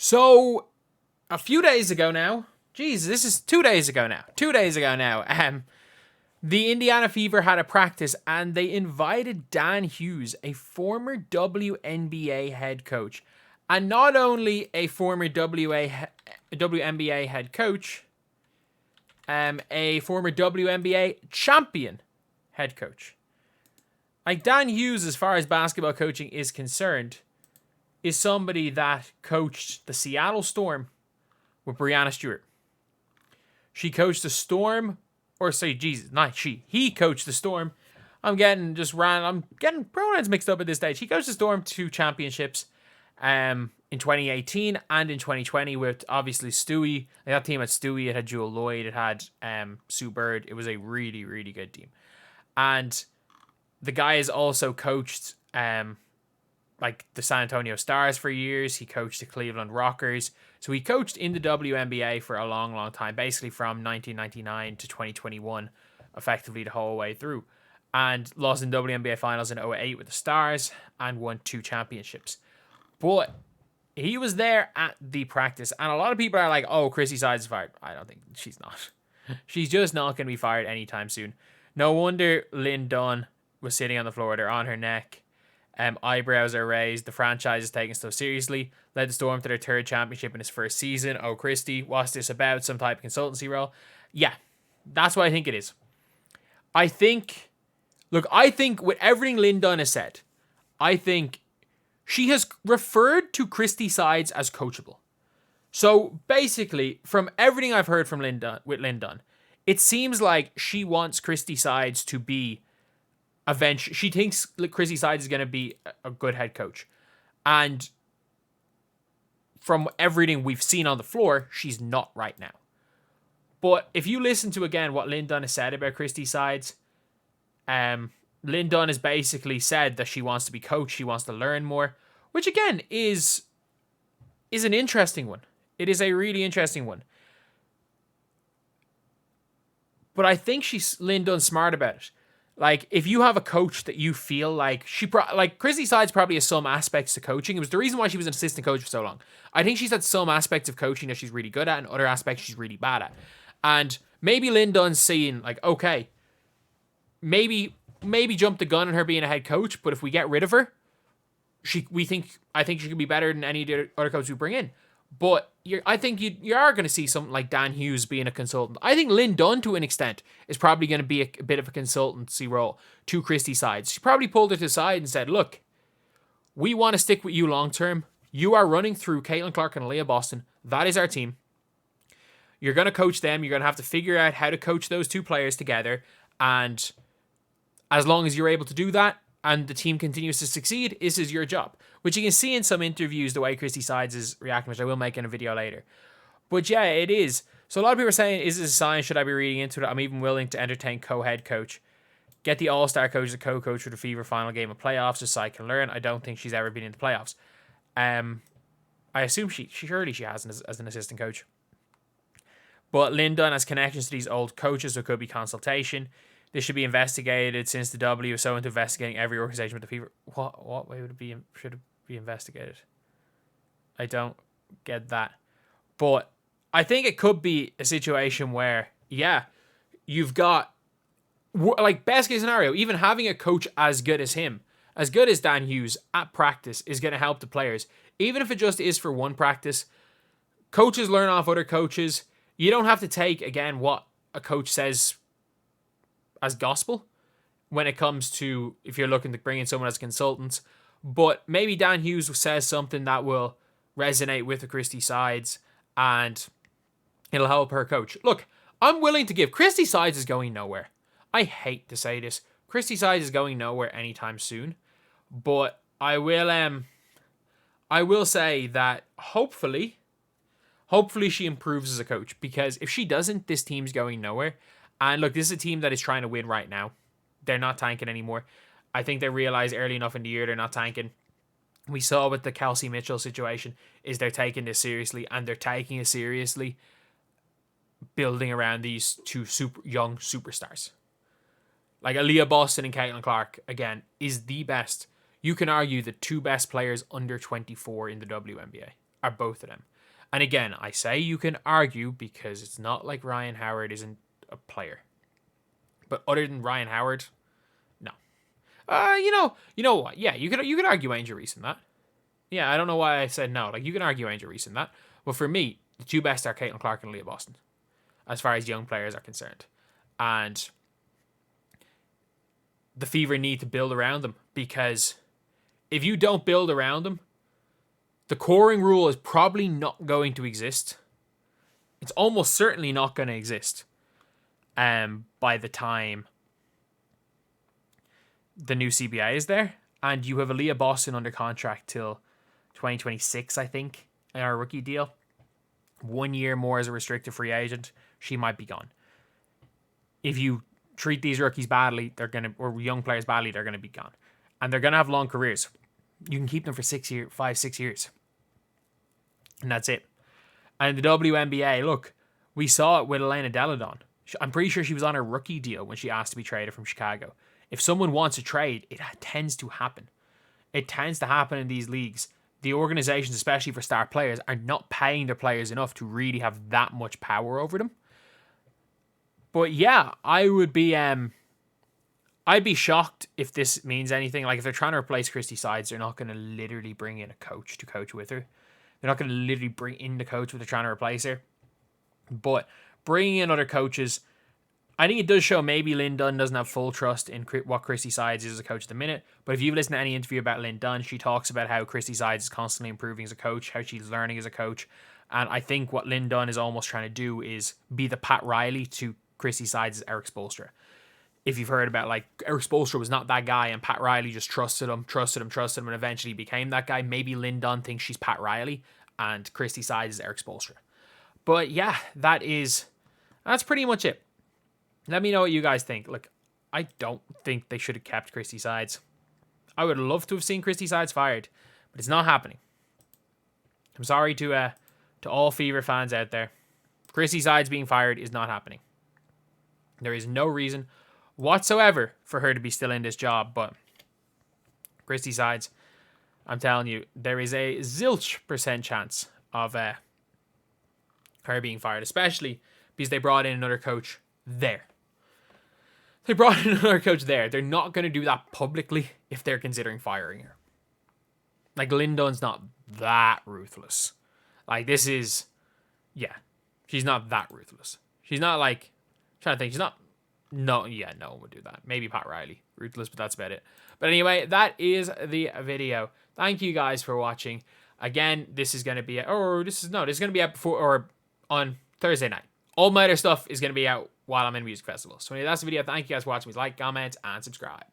So, a few days ago now, geez, this is 2 days ago now. 2 days ago now, the Indiana Fever had a practice and they invited Dan Hughes, a former WNBA head coach. And not only a former WNBA head coach, a former WNBA champion head coach. Like, Dan Hughes, as far as basketball coaching is concerned, is somebody that coached the Seattle Storm with Breanna Steward. She coached the Storm, or say, Jesus, not she. He coached the Storm. I'm getting pronouns mixed up at this stage. He coached the Storm to championships in 2018 and in 2020 with, obviously, Stewie. That team had Stewie, it had Jewel Lloyd, it had Sue Bird. It was a really, really good team. And the guy has also coached like the San Antonio Stars for years. He coached the Cleveland Rockers. So he coached in the WNBA for a long, long time, basically from 1999 to 2021, effectively the whole way through. And lost in WNBA finals in 2008 with the Stars and won 2 championships. But he was there at the practice. And a lot of people are like, oh, Chrissy Sides is fired. I don't think she's not. She's just not going to be fired anytime soon. No wonder Lynn Dunn was sitting on the floor. They're on her neck. Eyebrows are raised. The franchise is taking stuff seriously. Led the Storm to their 3rd championship in his 1st season. Oh, Christy, what's this about? Some type of consultancy role? Yeah, that's what I think it is. I think with everything Lynn Dunn has said, I think she has referred to Christy Sides as coachable. So basically, from everything I've heard from Lynn Dunn, it seems like she wants Christy Sides to be she thinks Chrissy Sides is going to be a good head coach. And from everything we've seen on the floor, she's not right now. But if you listen to, again, what Lynn Dunn has said about Christy Sides, Lynn Dunn has basically said that she wants to be coached, she wants to learn more, which, again, is an interesting one. It is a really interesting one. But I think Lynn Dunn's smart about it. Like, if you have a coach that you feel like Chrissy Sides probably has some aspects to coaching. It was the reason why she was an assistant coach for so long. I think she's had some aspects of coaching that she's really good at and other aspects she's really bad at. And maybe Lynn Dunn's seeing, like, okay, maybe jump the gun on her being a head coach, but if we get rid of her, I think she could be better than any of the other coaches we bring in. But I think you are going to see something like Dan Hughes being a consultant. I think Lynn Dunn, to an extent, is probably going to be a bit of a consultancy role to Christy Sides. She probably pulled her to the side and said, look, we want to stick with you long term. You are running through Caitlin Clark and Leah Boston. That is our team. You're going to coach them. You're going to have to figure out how to coach those 2 players together. And as long as you're able to do that, and the team continues to succeed, this is your job. Which you can see in some interviews, the way Christy Sides is reacting, which I will make in a video later. But yeah, it is. So a lot of people are saying, is this a sign? Should I be reading into it? I'm even willing to entertain co-head coach. Get the all-star coach as a co-coach for the Fever final game of playoffs just so I can learn. I don't think she's ever been in the playoffs. I assume she surely she has as an assistant coach. But Lynn Dunn has connections to these old coaches, so it could be consultation. This should be investigated since the W is so into investigating every organization with the Fever. What way would it be? Should it be investigated? I don't get that. But I think it could be a situation where, yeah, you've got, like, best case scenario, even having a coach as good as him, as good as Dan Hughes at practice is going to help the players. Even if it just is for one practice, coaches learn off other coaches. You don't have to take, again, what a coach says as gospel when it comes to if you're looking to bring in someone as a consultant. But maybe Dan Hughes says something that will resonate with the Christy Sides and it'll help her coach. Look, I'm willing to give. Christy Sides is going nowhere. I hate to say this. Christy Sides is going nowhere anytime soon. But I will say that hopefully she improves as a coach, because if she doesn't, this team's going nowhere. And look, this is a team that is trying to win right now. They're not tanking anymore. I think they realized early enough in the year they're not tanking. We saw with the Kelsey Mitchell situation is they're taking this seriously, and they're taking it seriously building around these 2 young superstars. Like Aaliyah Boston and Caitlin Clark, again, is the best. You can argue the 2 best players under 24 in the WNBA. are both of them. And again, I say you can argue because it's not like Ryan Howard isn't a player. But other than Ryan Howard, no. You know what? Yeah, you could argue Angel Reese in that. Yeah, I don't know why I said no. Like, you can argue Angel Reese in that. But for me, the two best are Caitlin Clark and Leah Boston, as far as young players are concerned. And the Fever need to build around them, because if you don't build around them, the coring rule is probably not going to exist. It's almost certainly not going to exist by the time the new CBA is there. And you have Aaliyah Boston under contract till 2026, I think, in our rookie deal. 1 year more as a restricted free agent. She might be gone. If you treat these rookies badly, or young players badly, they're gonna be gone. And they're gonna have long careers. You can keep them for 5, 6 years. And that's it. And the WNBA, look, we saw it with Elena Deladon. I'm pretty sure she was on her rookie deal when she asked to be traded from Chicago. If someone wants a trade, it tends to happen. It tends to happen in these leagues. The organizations, especially for star players, are not paying their players enough to really have that much power over them. But yeah, I'd be shocked if this means anything. Like, if they're trying to replace Christy Sides, they're not going to literally bring in a coach to coach with her. They're not going to literally bring in the coach when they're trying to replace her. But bringing in other coaches, I think it does show maybe Lynn Dunn doesn't have full trust in what Christy Sides is as a coach at the minute. But if you've listened to any interview about Lynn Dunn, she talks about how Christy Sides is constantly improving as a coach, how she's learning as a coach. And I think what Lynn Dunn is almost trying to do is be the Pat Riley to Christy Sides' Eric Spoelstra. If you've heard about, like, Eric Spoelstra was not that guy and Pat Riley just trusted him, and eventually became that guy. Maybe Lynn Dunn thinks she's Pat Riley and Christy Sides is Eric Spoelstra. But yeah, that's pretty much it. Let me know what you guys think. Look, I don't think they should have kept Christy Sides. I would love to have seen Christy Sides fired, but it's not happening. I'm sorry to all Fever fans out there. Christy Sides being fired is not happening. There is no reason whatsoever for her to be still in this job, but Christy Sides, I'm telling you, there is a zilch% chance of her being fired, especially because they brought in another coach there. They're not going to do that publicly if they're considering firing her. Like, Lynn Dunn's not that ruthless. Like, this is... Yeah. She's not that ruthless. She's not like... I'm trying to think. She's not... No one would do that. Maybe Pat Riley. Ruthless, but that's about it. But anyway, that is the video. Thank you guys for watching. Again, this is going to be... This is going to be out before... Or on Thursday night. All my other stuff is going to be out while I'm in music festivals. So anyway, that's the video. Thank you guys for watching. Please like, comment, and subscribe.